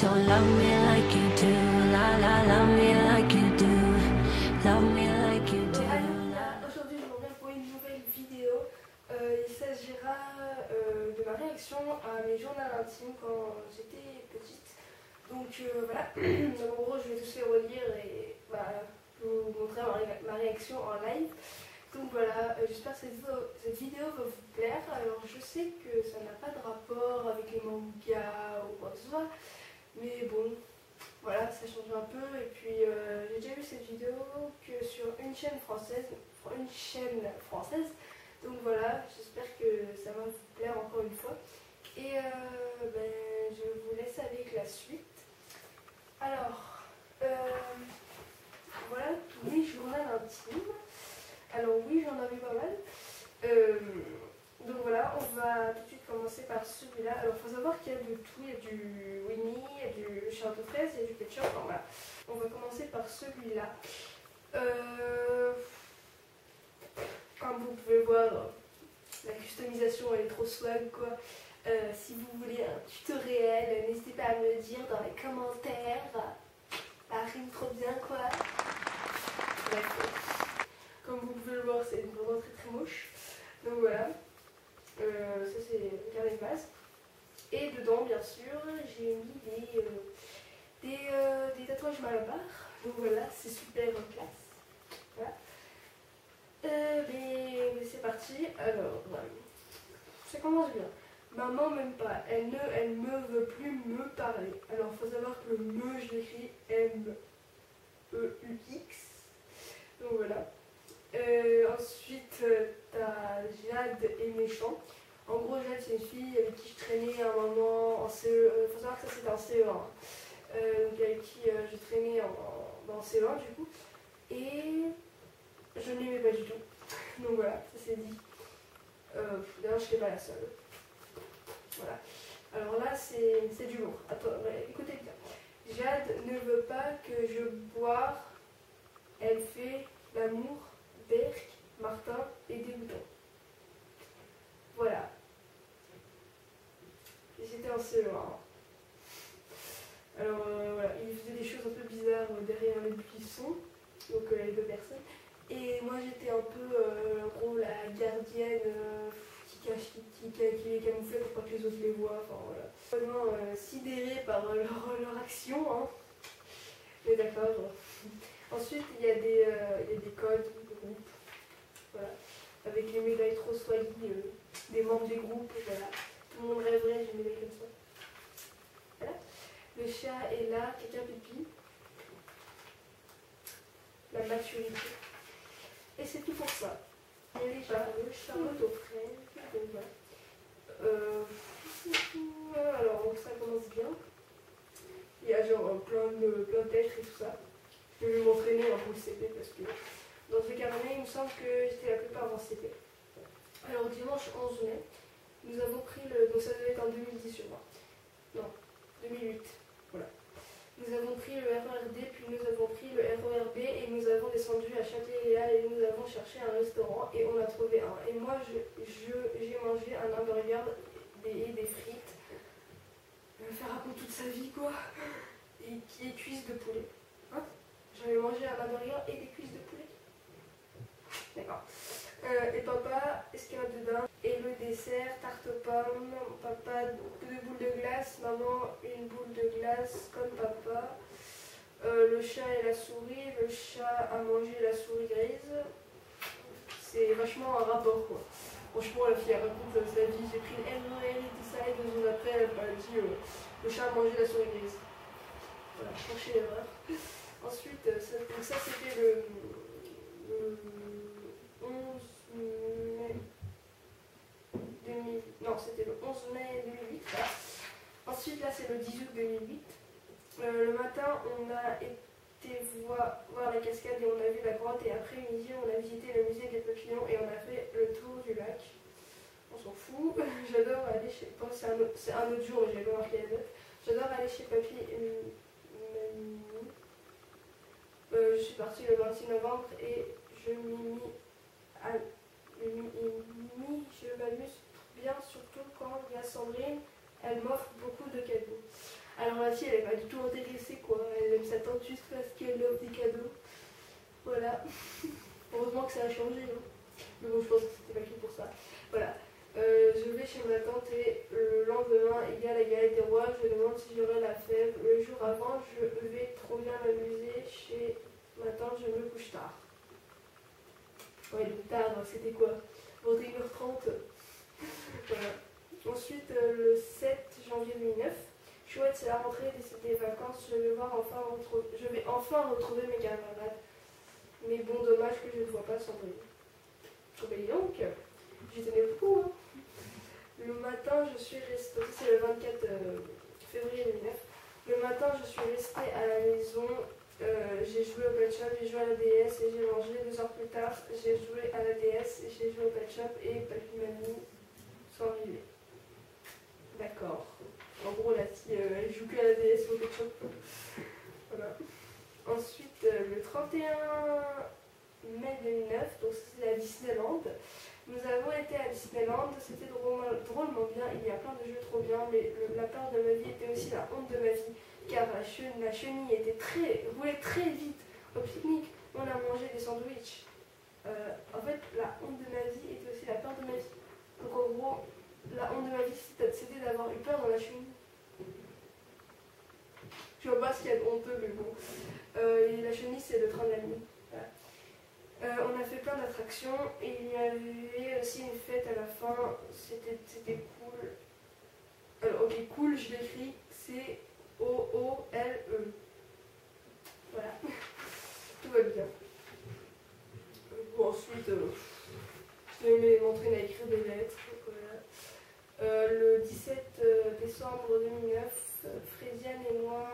so love me like you do, la la, love me like you do, love me like you do. Aujourd'hui je vous reviens pour une nouvelle vidéo. Il s'agira de ma réaction à mes journaux intimes quand j'étais petite. Donc voilà, donc, en gros je vais tous les relire et vous montrer ma réaction en live. Donc voilà, j'espère que cette vidéo va vous plaire. Alors je sais que ça n'a pas de rapport avec les mangas ou quoi que ce soit, mais bon, voilà, ça change un peu. Et puis j'ai déjà vu cette vidéo que sur une chaîne française. Donc voilà, j'espère que ça va vous plaire encore une fois. Et je vous laisse avec la suite. Alors, voilà tous mes journaux intimes. Alors oui, j'en avais pas mal. Donc voilà, on va tout de suite commencer par celui-là. Alors il faut savoir qu'il y a de tout, il y a du Winnie, il y a du château fraise, il y a du ketchup. Enfin, voilà. On va commencer par celui-là. Comme vous pouvez voir, la customisation elle est trop swag quoi. Si vous voulez un tutoriel, n'hésitez pas à me le dire dans les commentaires. Ça rime trop bien quoi. Bref. Comme vous pouvez le voir, c'est vraiment très très moche. Donc voilà, ça c'est le carnet de base. Et dedans, bien sûr, j'ai mis des tatouages Malabar. Donc voilà, c'est super classe. Voilà. Mais c'est parti. Alors, voilà. Ça commence bien. Maman m'aime pas, elle me veut plus me parler. Alors, il faut savoir que le me, je l'écris M-E-U-X. Donc voilà. Ensuite, t'as Jade et Méchant. En gros, Jade, c'est une fille avec qui je traînais à un moment en CE. Il faut savoir que ça, c'était en CE1. Donc, avec qui je traînais en CE1 du coup. Et je ne l'aimais pas du tout. Donc voilà, ça c'est dit. D'ailleurs, je n'étais pas la seule. Voilà. Alors là, c'est du lourd. Attends, écoutez bien. Jade ne veut pas que je boire. Elle fait l'amour. Berk, Martin et des boutons. Voilà. Et c'était en CE1. Alors voilà, il faisait des choses un peu bizarres derrière les buissons, donc les deux personnes. Et moi j'étais un peu en gros la gardienne qui les camouflait pour pas que les autres les voient. Enfin voilà. Vraiment sidérée par leur action. Hein. Mais d'accord. Ensuite il y a des codes de groupe. Voilà. Avec les médailles trop soignées des membres du groupe. Voilà. Tout le monde rêverait d'une médaille comme ça. Voilà. Le chat est là, caca pipi. La maturité. Et c'est tout pour ça. Et les cheveux, Charlotte aux fraises. Donc voilà. Alors donc ça commence bien. Il y a genre plein de lettres et tout ça. Je vais m'entraîner pour le CP parce que dans ce carnet, il me semble que j'étais la plupart en CP. Alors dimanche 11 mai, nous avons pris le... Donc ça devait être en 2010 sur moi. Non, 2008. Voilà. Nous avons pris le RERD, puis nous avons pris le RERB et nous avons descendu à Châtelet-Léal et nous avons cherché un restaurant et on a trouvé un. Et moi, j'ai mangé un hamburger et des frites. Je vais me faire raconter toute sa vie, quoi. Et qui est cuisse de poulet. Hein? J'avais mangé un hamburger et des cuisses de poulet. D'accord. Et papa, escalope de dinde. Et le dessert, tarte aux pommes. Papa, 2 boules de glace. Maman, une boule de glace comme papa. Le chat et la souris. Le chat a mangé la souris grise. C'est vachement un rapport quoi. Franchement, la fille elle raconte sa vie. J'ai pris le RER et tout ça. Et 2 jours après, elle m'a dit le chat a mangé la souris grise. Voilà, cherchez l'erreur. Ensuite, donc ça c'était le 11 mai 2000, non c'était le 11 mai 2008. Voilà. Ensuite là c'est le 10 août 2008. Le matin on a été voir la cascade et on a vu la grotte et après midi on a visité le musée des papillons et on a fait le tour du lac. On s'en fout. J'adore aller chez... Bon, c'est un autre jour mais j'avais pas marqué la date. J'adore aller chez papy et mamie. Je suis partie le 26 novembre et je m'amuse bien, surtout quand il y a Sandrine, elle m'offre beaucoup de cadeaux. Alors la fille, elle est pas du tout intéressée, quoi. Elle aime sa tante juste parce qu'elle offre des cadeaux. Voilà. Heureusement que ça a changé, hein. Mais bon, je pense que c'était pas fait pour ça. Voilà. Je vais chez ma tante et le lendemain, il y a la galette des rois. Je demande si j'aurai la fève. Le jour avant, je vais trop bien m'amuser chez ma tante. Je me couche tard. Ouais, il est tard, c'était quoi 21h30. Voilà. Ensuite, le 7 janvier 2009. Chouette, c'est la rentrée des vacances. Je vais enfin retrouver mes camarades. Mais bon, dommage que je ne vois pas Sandrine. Oh ben dis donc, j'y tenais beaucoup. Hein. Le matin, je suis restée, c'est le 24 février 2009. Le matin, je suis restée à la maison. J'ai joué au Pet Shop, j'ai joué à la DS et j'ai mangé. 2 heures plus tard, j'ai joué à la DS et j'ai joué au Pet Shop et Papy Mamie sont arrivés. D'accord. En gros, la fille, elle joue que à la DS ou au Pet Shop. Voilà. Ensuite, le 31 mai 2009, donc c'était à Disneyland. Nous avons été à Disneyland, c'était drôlement bien, il y a plein de jeux trop bien, mais la peur de ma vie était aussi la honte de ma vie, car la chenille roulait très vite. Au pique-nique, on a mangé des sandwichs. En fait, la honte de ma vie était aussi la peur de ma vie. Donc en gros, la honte de ma vie, c'était d'avoir eu peur dans la chenille. Je vois pas ce qu'il y a de honteux, mais bon. Et la chenille, c'est le train de la nuit. Voilà. On a fait plein d'attractions et il y avait aussi une fête à la fin. C'était cool. Alors, ok, cool, je l'écris C-O-O-L-E. Voilà. Tout va bien. Bon, ensuite, je m'entraîne à écrire des lettres. Voilà. Le 17 décembre 2009, Fraisiane et moi,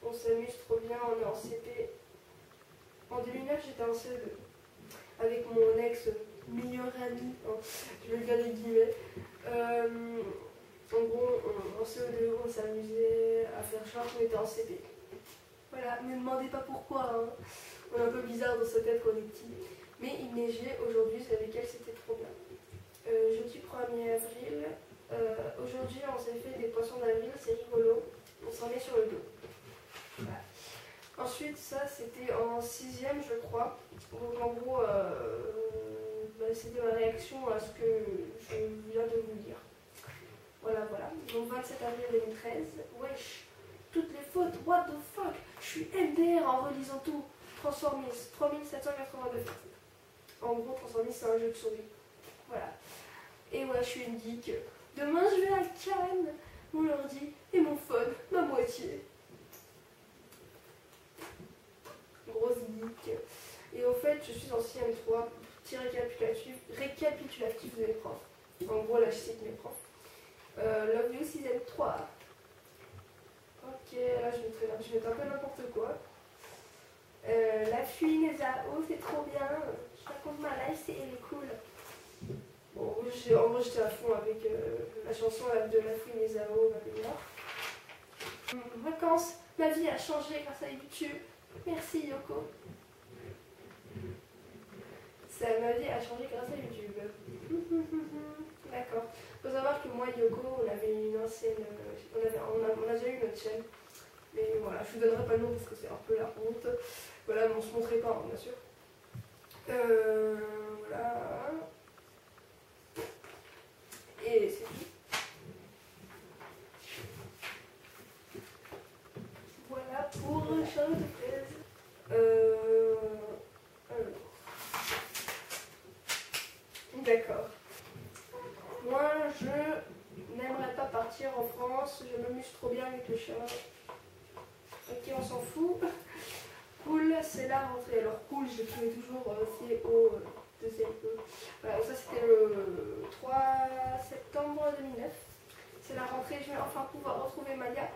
on s'amuse trop bien, on est en CP. En 2009, j'étais en CE2 avec mon ex meilleur ami, hein, je vais le dire des guillemets. En gros, en CE2, on s'amusait à faire genre qu'on était en CP. Voilà, ne me demandez pas pourquoi, hein. On est un peu bizarre dans sa tête quand on est petit. Mais il neigeait aujourd'hui, avec elle, c'était trop bien. Jeudi 1er avril, aujourd'hui on s'est fait des poissons d'avril, c'est rigolo. On s'en met sur le dos. Voilà. Ensuite, ça c'était en 6ème, je crois. Donc en gros, c'était ma réaction à ce que je viens de vous dire. Voilà, voilà. Donc 27 avril 2013. Wesh, toutes les fautes, what the fuck. Je suis MDR en relisant tout. Transformers, 3782. En gros, Transformers, c'est un jeu de souris. Voilà. Et ouais, je suis une geek. Demain, je vais à Cannes. Mon ordi et mon phone, ma moitié. Grosse geek. Et au fait, je suis en CM3, petit récapitulatif de mes profs. En gros, là, je cite mes profs. Love You 6M3. Ok, là, je vais un peu n'importe quoi. La fouine et Zao, c'est trop bien. Je raconte ma life, elle est cool. Bon, en gros, j'étais à fond avec la chanson de La fouine et Zao, ma mémoire. Vacances, ma vie a changé grâce à YouTube. Merci Yoko. Ma vie a changé grâce à YouTube. D'accord. Il faut savoir que moi et Yoko, on avait une ancienne. On a déjà eu notre chaîne. Mais voilà, je vous donnerai pas le nom parce que c'est un peu la honte. Voilà, mais on se montrait pas, hein, bien sûr. Voilà. Et c'est tout. Voilà pour Charlotte Fraise. D'accord. Moi, je n'aimerais pas partir en France. Je m'amuse trop bien avec le chat. Ok, on s'en fout. Cool, c'est la rentrée. Alors cool, je l'écrivais toujours C-O-2-L-E. Voilà, ça c'était le 3 septembre 2009. C'est la rentrée, je vais enfin pouvoir retrouver Maya.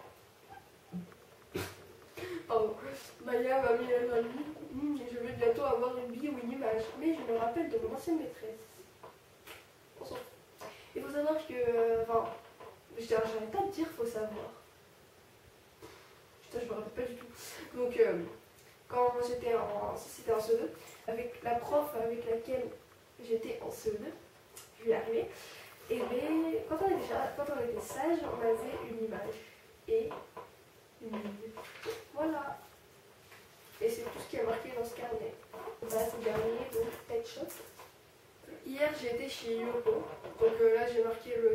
Pardon. Maya m'a mis la nuit. Je vais bientôt avoir une bille ou une image. Mais je me rappelle de mon ancienne maîtresse. On s'en fout. Il faut savoir que... Enfin, j'arrête pas de dire faut savoir. Putain, je me rappelle pas du tout. Donc, quand j'étais c'était en CE2, avec la prof avec laquelle j'étais en CE2, je lui arrivais, et bien, quand on était sage, on avait une image. Et Voilà. Et c'est tout ce qui est marqué dans ce carnet. Base dernier, donc Pet Shop. Hier j'ai été chez Yoko. Donc là j'ai marqué le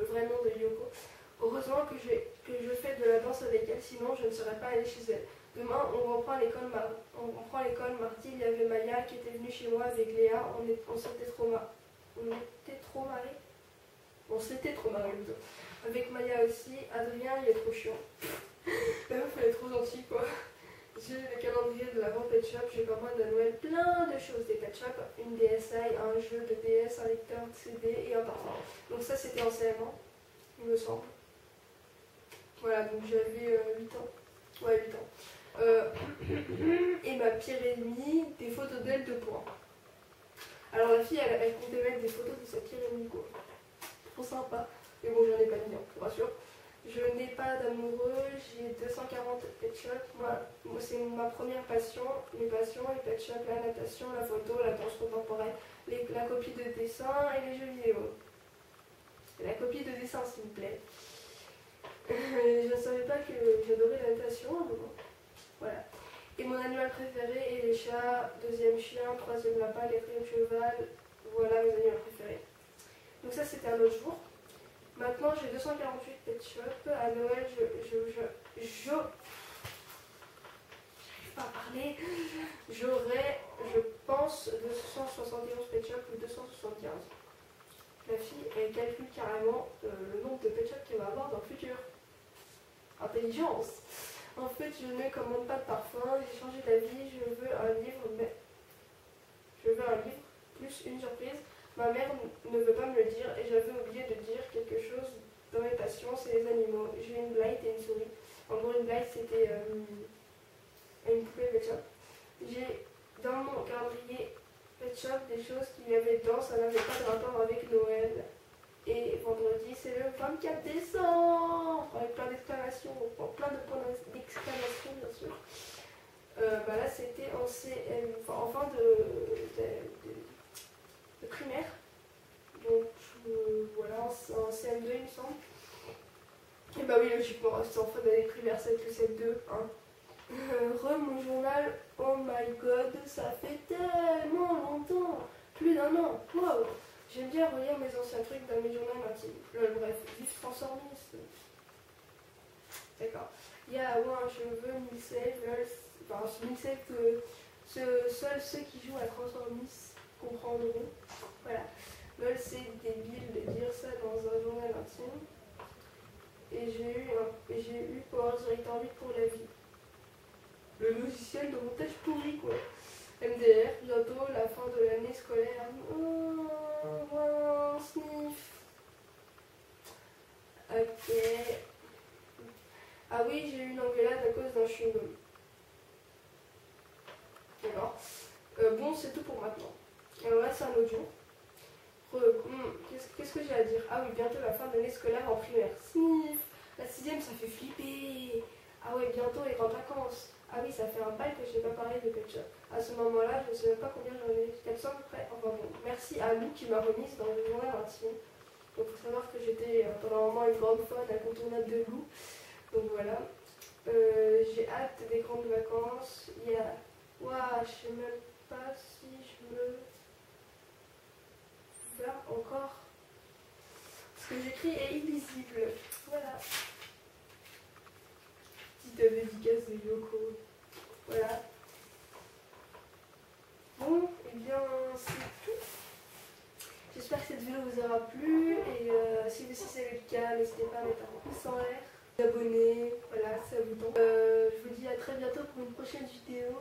vrai nom de Yoko. Heureusement que je fais de la danse avec elle, sinon je ne serais pas allée chez elle. Demain on reprend l'école mardi. Il y avait Maya qui était venue chez moi avec Léa. On s'était trop marrés. On s'était trop marrés plutôt. Avec Maya aussi. Adrien il est trop chiant. La meuf elle est trop gentille quoi. J'ai le calendrier de la vente Pet Shop, j'ai commande à Noël plein de choses des Pet Shop, une DSi, un jeu de DS, un lecteur de CD et un parfum. Donc ça c'était en CM1, il me semble. Voilà, donc j'avais 8 ans. Ouais, 8 ans. Et ma pire ennemie, des photos d'elle de points. Alors la fille, elle comptait mettre des photos de sa pire ennemie quoi. Trop sympa. Mais bon, j'en ai pas mis, hein, je vous rassure. Je n'ai pas d'amoureux, j'ai 240 Pet Shop. Moi c'est ma première passion. Mes passions, les Pet Shop, la natation, la photo, la danse contemporaine, la copie de dessin et les jeux vidéo. La copie de dessin s'il vous plaît. Je ne savais pas que j'adorais la natation, mais bon. Voilà. Et mon animal préféré est les chats, deuxième chien, troisième lapin, quatrième cheval. Voilà mes animaux préférés. Donc ça c'était un autre jour. Maintenant j'ai 248 Pet Shop. À Noël j'arrive pas à parler. J'aurai, je pense, 271 Pet Shop ou 275. La fille elle calcule carrément le nombre de Pet Shop qu'elle va avoir dans le futur. Intelligence. En fait je ne commande pas de parfum. J'ai changé d'avis. Je veux un livre plus une surprise. Ma mère ne veut pas me le dire et j'avais oublié de dire quelque chose dans mes passions, c'est les animaux. J'ai une Blight et une souris. En gros, une Blight c'était une poupée Pet Shop. J'ai dans mon calendrier Pet Shop des choses qu'il y avait dedans, ça n'avait pas de rapport avec Noël. Et vendredi, c'est le 24 décembre, avec plein d'exclamations, plein de points d'exclamation bien sûr. Bah là, c'était en fin de primaire. Donc voilà, en CM2 il me semble. Et bah oui, logiquement, c'est en fin d'année primaire, c'est le CM2. Hein. Mon journal, oh my god, ça fait tellement longtemps. Plus d'1 an, wow. J'aime bien relire mes anciens trucs dans mes journaux intimes. Bref, vive transformiste. D'accord. Il y a un cheveu, Milsave, enfin Milsave que seuls ceux qui jouent à Transformist comprendront. Voilà. LOL, c'est débile de dire ça dans un journal intime. Et j'ai eu Power Director 8 pour la vie. Le logiciel de montage pourri quoi. MDR, bientôt la fin de l'année scolaire. Oh, sniff. Ok. Ah oui, j'ai eu une engueulade à cause d'un chewing-gum. D'accord. Bon, c'est tout pour maintenant. Alors là, c'est un autre jour. Qu'est-ce que j'ai à dire? Ah oui, bientôt la fin de l'année scolaire en primaire. Sniff. La 6ème, ça fait flipper. Ah ouais, bientôt les grandes vacances. Ah oui, ça fait un bail que je n'ai pas parlé de Pet Shop. À ce moment-là, je ne sais même pas combien j'en ai. 400 à peu près. Enfin bon, merci à Lou qui m'a remise dans le journal intime. Donc il faut savoir que j'étais pendant un moment une grande fan incontournable de Lou. Donc voilà. J'ai hâte des grandes vacances. Il y a... Ouah, je sais même pas si je me... Là encore. Ce que j'écris est illisible. Voilà. Petite dédicace de Yoko. Voilà. Bon, et bien c'est tout. J'espère que cette vidéo vous aura plu. Et si c'est le cas, n'hésitez pas à mettre un pouce en l'air, vous abonner. Voilà, ça vous tente. Je vous dis à très bientôt pour une prochaine vidéo.